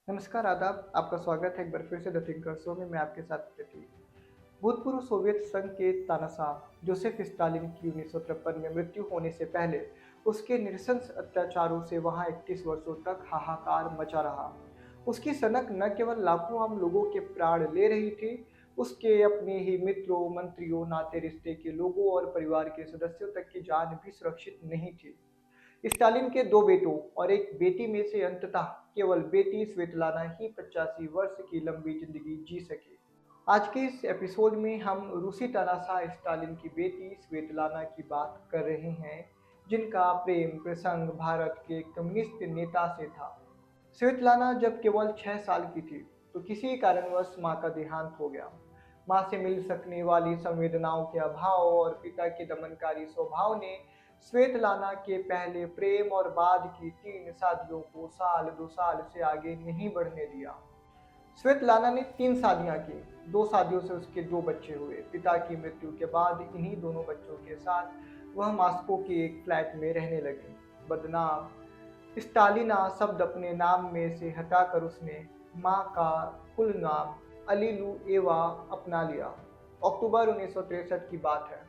नमस्कार, आदाब। आपका स्वागत है एक बार फिर से द थिंकर शो में। मैं आपके साथ प्रतीक। भूतपूर्व सोवियत संघ के तानाशाह जोसेफ स्टालिन की 1953 में मृत्यु होने से पहले उसके नृशंस अत्याचारों से वहां 31 वर्षों तक हाहाकार मचा रहा। उसकी सनक न केवल लाखों आम लोगों के प्राण ले रही थी, उसके अपने ही मित्रों, मंत्रियों, नाते रिश्ते के लोगों और परिवार के सदस्यों तक की जान भी सुरक्षित नहीं थी। स्टालिन के दो बेटों और एक बेटी में से अंततः केवल बेटी स्वेतलाना ही 85 वर्ष की लंबी जिंदगी जी सकी। आज के इस एपिसोड में हम रूसी तानाशाह स्टालिन की बेटी स्वेतलाना की बात कर रहे हैं, जिनका प्रेम प्रसंग भारत के कम्युनिस्ट नेता से था। स्वेतलाना जब केवल 6 साल की थी, तो किसी कारणवश मां का देहांत हो गया। मां से मिल सकने वाली संवेदनाओं के अभाव और पिता के दमनकारी स्वभाव ने स्वेतलाना के पहले प्रेम और बाद की 3 शादियों को साल 2 साल से आगे नहीं बढ़ने दिया। स्वेतलाना ने 3 शादियां की। 2 शादियों से उसके 2 बच्चे हुए। पिता की मृत्यु के बाद इन्हीं दोनों बच्चों के साथ वह मॉस्को के एक फ्लैट में रहने लगी। बदनाम स्टालिना शब्द अपने नाम में से हटाकर उसने मां का कुल नाम अलीलुएवा अपना लिया। अक्टूबर 1963 की बात है।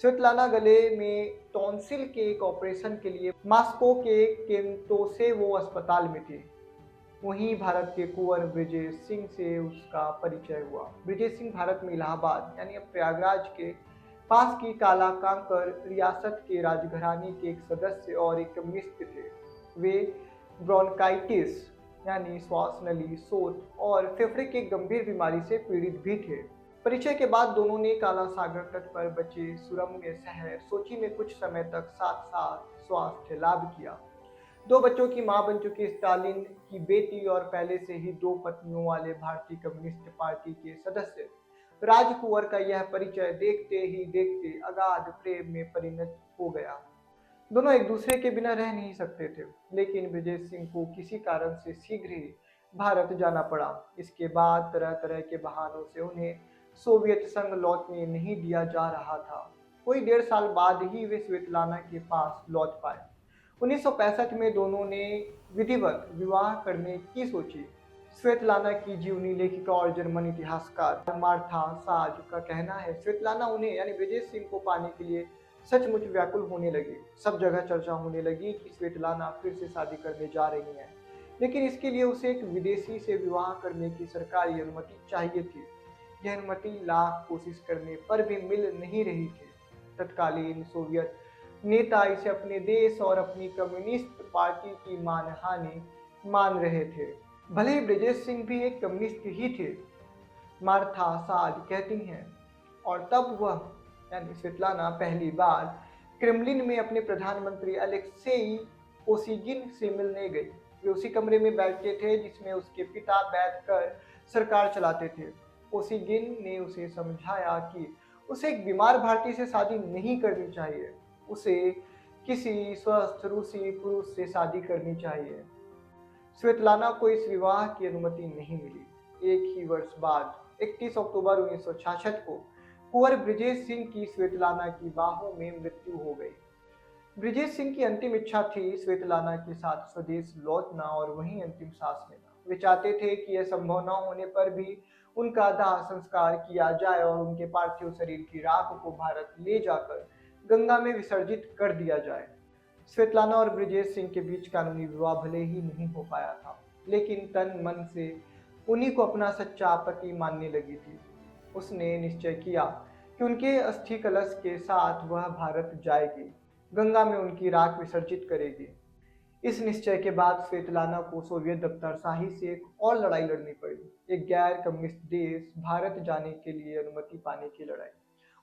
स्वेतलाना गले में टॉन्सिल के एक ऑपरेशन के लिए मॉस्को के केम्टोसेवो अस्पताल में थी। वहीं भारत के कुंवर ब्रिजेश सिंह से उसका परिचय हुआ। ब्रिजेश सिंह भारत में इलाहाबाद यानी अब प्रयागराज के पास की काला कांकर रियासत के राजघराने के एक सदस्य और एक कम्युनिस्ट थे। वे ब्रोंकाइटिस यानी श्वास नली, सोत और फेफड़े की गंभीर बीमारी से पीड़ित भी थे। परिचय के बाद दोनों ने काला सागर तट पर बचे सुरम्य शहर सोची में कुछ समय तक साथ साथ स्वास्थ्य लाभ किया। 2 बच्चों की मां बन चुकी स्टालिन की बेटी और पहले से ही 2 पत्नियों वाले भारतीय कम्युनिस्ट पार्टी के सदस्य राजकुंवर का यह परिचय देखते ही देखते अगाध प्रेम में परिणत हो गया। दोनों एक दूसरे के बिना रह नहीं सकते थे, लेकिन ब्रिजेश सिंह को किसी कारण से शीघ्र ही भारत जाना पड़ा। इसके बाद तरह तरह के बहानों से उन्हें सोवियत संघ लौटने नहीं दिया जा रहा था। कोई 1.5 साल बाद ही वे स्वेतलाना के पास लौट पाए। 1965 में दोनों ने विधिवत विवाह करने की सोची। स्वेतलाना की जीवनी लेखिका और जर्मन इतिहासकार मार्था साज का कहना है, स्वेतलाना उन्हें यानी ब्रिजेश सिंह को पाने के लिए सचमुच व्याकुल होने लगी। सब जगह चर्चा होने लगी कि स्वेतलाना फिर से शादी करने जा रही हैं, लेकिन इसके लिए उसे एक विदेशी से विवाह करने की सरकारी अनुमति चाहिए थी। यह अनुमति लाख कोशिश करने पर भी मिल नहीं रही थी। तत्कालीन सोवियत नेता इसे अपने देश और अपनी कम्युनिस्ट पार्टी की मानहानि मान रहे थे। भले ही ब्रिजेश सिंह भी एक कम्युनिस्ट ही थे, मार्था साज कहती हैं। और तब वह यानी स्वेतलाना पहली बार क्रेमलिन में अपने प्रधानमंत्री अलेक्सेई कोसिगिन से मिलने गई। वे उसी कमरे में बैठे थे जिसमें उसके पिता बैठकर सरकार चलाते थे। कोसिगिन ने उसे समझाया कि उसे एक बीमार भारतीय से शादी नहीं करनी चाहिए, उसे किसी स्वस्थ रूसी पुरुष से शादी करनी चाहिए। स्वेतलाना को इस विवाह की अनुमति नहीं मिली। एक ही वर्ष बाद 31 अक्टूबर 1966 को कुंवर ब्रिजेश सिंह की स्वेतलाना की बाहों में मृत्यु हो गई। ब्रिजेश सिंह की अंतिम इच्छा थी स्वेतलाना के साथ स्वदेश लौटना और वहीं अंतिम सांस लेना। वे चाहते थे कि यह संभव न होने पर भी उनका दाह संस्कार किया जाए और उनके पार्थिव शरीर की राख को भारत ले जाकर गंगा में विसर्जित कर दिया जाए। स्वेतलाना और ब्रिजेश सिंह के बीच कानूनी विवाह भले ही नहीं हो पाया था, लेकिन तन मन से उन्हीं को अपना सच्चा पति मानने लगी थी। उसने निश्चय किया कि उनके अस्थि कलश के साथ वह भारत जाएगी, गंगा में उनकी राख विसर्जित करेगी। इस निश्चय के बाद स्वेतलाना को सोवियत दफ्तरशाही से एक और लड़ाई लड़नी पड़ी, एक गैर कम्युनिस्ट देश भारत जाने के लिए अनुमति पाने की लड़ाई।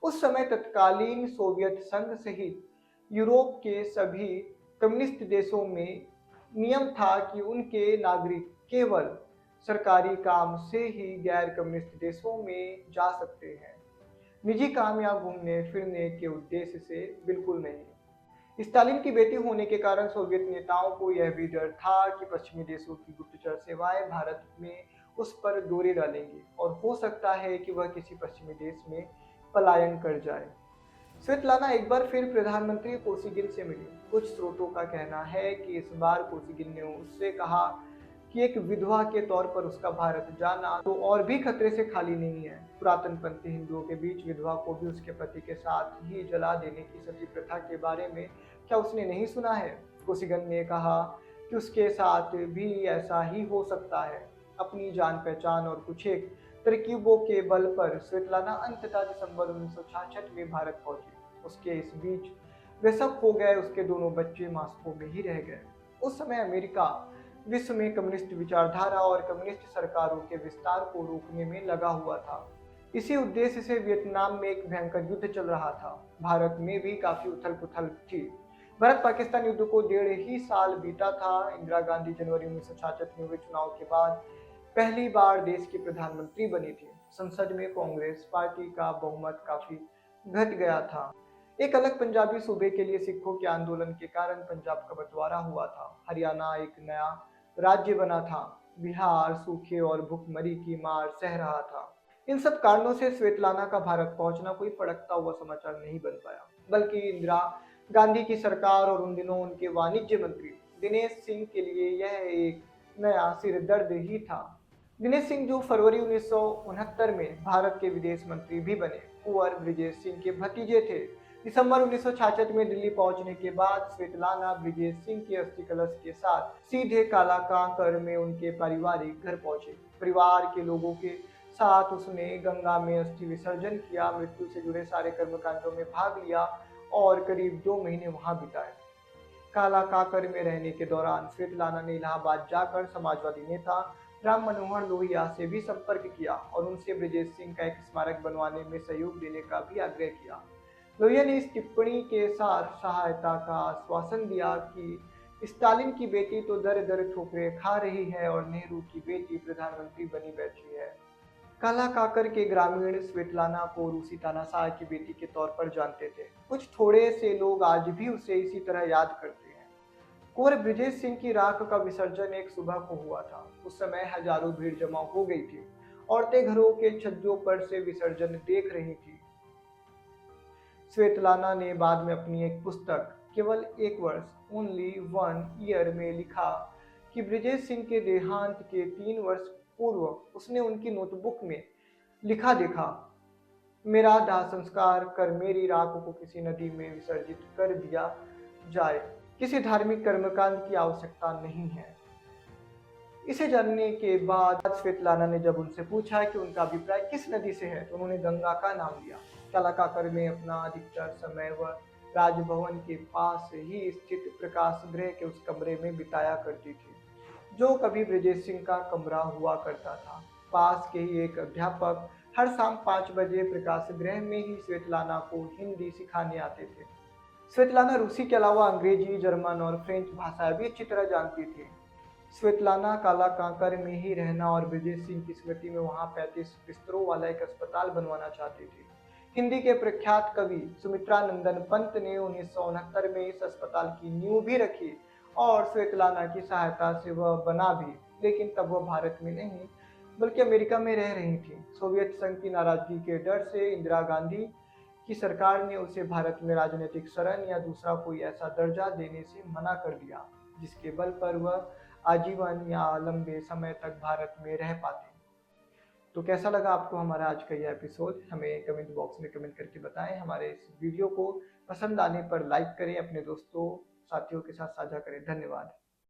उस समय तत्कालीन सोवियत संघ सहित यूरोप के सभी कम्युनिस्ट देशों में नियम था कि उनके नागरिक केवल सरकारी काम से ही गैर कम्युनिस्ट देशों में जा सकते हैं, निजी काम या घूमने फिरने के उद्देश्य से बिल्कुल नहीं। स्टालिन की बेटी होने के कारण सोवियत नेताओं को यह भी डर था कि पश्चिमी देशों की गुप्तचर सेवाएं भारत में उस पर दौरे डालेंगी और हो सकता है कि वह किसी पश्चिमी देश में पलायन कर जाए। स्वेतलाना एक बार फिर प्रधानमंत्री कोसिगिन से मिली। कुछ स्रोतों का कहना है कि इस बार कोसिगिन ने उससे कहा कि एक विधवा के तौर पर उसका भारत जाना तो और भी खतरे से खाली नहीं है। पुरातनपंथी हिंदुओं के बीच विधवा को भी उसके पति के साथ ही जला देने की सती प्रथा के बारे में क्या उसने नहीं सुना है? कोसिगन ने कहा कि उसके साथ भी ऐसा ही हो सकता है। अपनी जान पहचान और कुछ एक तरकीबों के बल पर स्वेतलाना अंततः दिसंबर 1966 में भारत पहुंची। उसके इस बीच वे सब खो गए, उसके दोनों बच्चे मास्को में ही रह गए। उस समय अमेरिका विश्व में कम्युनिस्ट विचारधारा और कम्युनिस्ट सरकारों के विस्तार को रोकने में लगा हुआ था। इसी उद्देश्य से वियतनाम में एक भयंकर युद्ध चल रहा था। भारत में भी काफी उथल पुथल थी। भारत पाकिस्तान युद्ध को 1.5 साल बीता था। इंदिरा गांधी जनवरी 1966 में हुए चुनाव के बाद पहली बार देश की प्रधानमंत्री बनी थी। संसद में कांग्रेस पार्टी का बहुमत काफी घट गया था। एक अलग पंजाबी सूबे के लिए सिखों के आंदोलन के कारण पंजाब का बंटवारा हुआ था। हरियाणा एक नया राज्य बना था। बिहार सूखे और भुखमरी की मार सह रहा था। इन सब कारणों से स्वेतलाना का भारत पहुंचना कोई फड़कता हुआ समाचार नहीं बन पाया, बल्कि इंदिरा गांधी की सरकार और उन दिनों उनके वाणिज्य मंत्री दिनेश सिंह के लिए यह एक नया सिरदर्द ही था। दिनेश सिंह जो फरवरी 1969 में भारत के विदेश मंत्री भी बने, कुंवर ब्रिजेश सिंह के भतीजे थे। दिसंबर 1966 में दिल्ली पहुंचने के बाद स्वेतलाना ब्रिजेश सिंह के अस्थि कलश के साथ सीधे कालाकांकर में उनके पारिवारिक घर पहुंचे। परिवार के लोगों के साथ उसने गंगा में अस्थि विसर्जन किया, मृत्यु से जुड़े सारे कर्मकांडों में भाग लिया और करीब 2 महीने वहां बिताए। काला काकर में रहने के दौरान स्वेतलाना ने इलाहाबाद जाकर समाजवादी नेता राम मनोहर लोहिया से भी संपर्क किया और उनसे ब्रिजेश सिंह का एक स्मारक बनवाने में सहयोग देने का भी आग्रह किया। लोहिया ने इस टिप्पणी के साथ सहायता का आश्वासन दिया कि स्टालिन की बेटी तो दर दर ठोकरें खा रही है और नेहरू की बेटी प्रधानमंत्री बनी बैठी है। काला काकर के ग्रामीण स्वेतलाना को रूसी तानाशाह की बेटी के तौर पर जानते थे। कुछ थोड़े से लोग आज भी उसे इसी तरह याद करते हैं। कुंवर ब्रिजेश सिंह की राख का विसर्जन एक सुबह को हुआ था। उस समय हजारों भीड़ जमा हो गई थी। औरतें घरों के छज्जों पर से विसर्जन देख रही थी। स्वेतलाना ने बाद में अपनी एक पुस्तक केवल एक वर्ष ओनली वन ईयर में लिखा कि ब्रिजेश सिंह के देहांत के 3 वर्ष पूर्व उसने उनकी नोटबुक में लिखा देखा, मेरा दाह संस्कार कर मेरी राख को किसी नदी में विसर्जित कर दिया जाए। किसी धार्मिक कर्मकांड की आवश्यकता नहीं है। इसे जानने के बाद स्वेतलाना ने जब उनसे पूछा कि उनका अभिप्राय किस नदी से है, तो उन्होंने गंगा का नाम लिया। कालाकाकर में अपना अधिकतर समय वह राजभवन के पास ही स्थित प्रकाश गृह के उस कमरे में बिताया करती थी, जो कभी ब्रिजेश सिंह का कमरा हुआ करता था। पास के ही एक अध्यापक हर शाम 5 बजे प्रकाश गृह में ही स्वेतलाना को हिंदी सिखाने आते थे। स्वेतलाना रूसी के अलावा अंग्रेजी, जर्मन और फ्रेंच भाषाएं भी अच्छी तरह जानती थी। स्वेतलाना काला कांकर में ही रहना और ब्रिजेश सिंह की स्मृति में वहां 35 बिस्तरों वाला एक अस्पताल बनवाना चाहती थी। हिंदी के प्रख्यात कवि सुमित्रा नंदन पंत ने 1969 में इस अस्पताल की नींव भी रखी और स्वेतलाना की सहायता से वह बना भी, लेकिन तब वह भारत में नहीं बल्कि अमेरिका में रह रही थी। सोवियत संघ की नाराजगी के डर से इंदिरा गांधी की सरकार ने उसे भारत में राजनीतिक शरण या दूसरा कोई ऐसा दर्जा देने से मना कर दिया जिसके बल पर वह आजीवन या लंबे समय तक भारत में रह पाते। तो कैसा लगा आपको हमारा आज का यह एपिसोड? हमें कमेंट बॉक्स में कमेंट करके बताएं। हमारे इस वीडियो को पसंद आने पर लाइक करें, अपने दोस्तों साथियों के साथ साझा करें। धन्यवाद।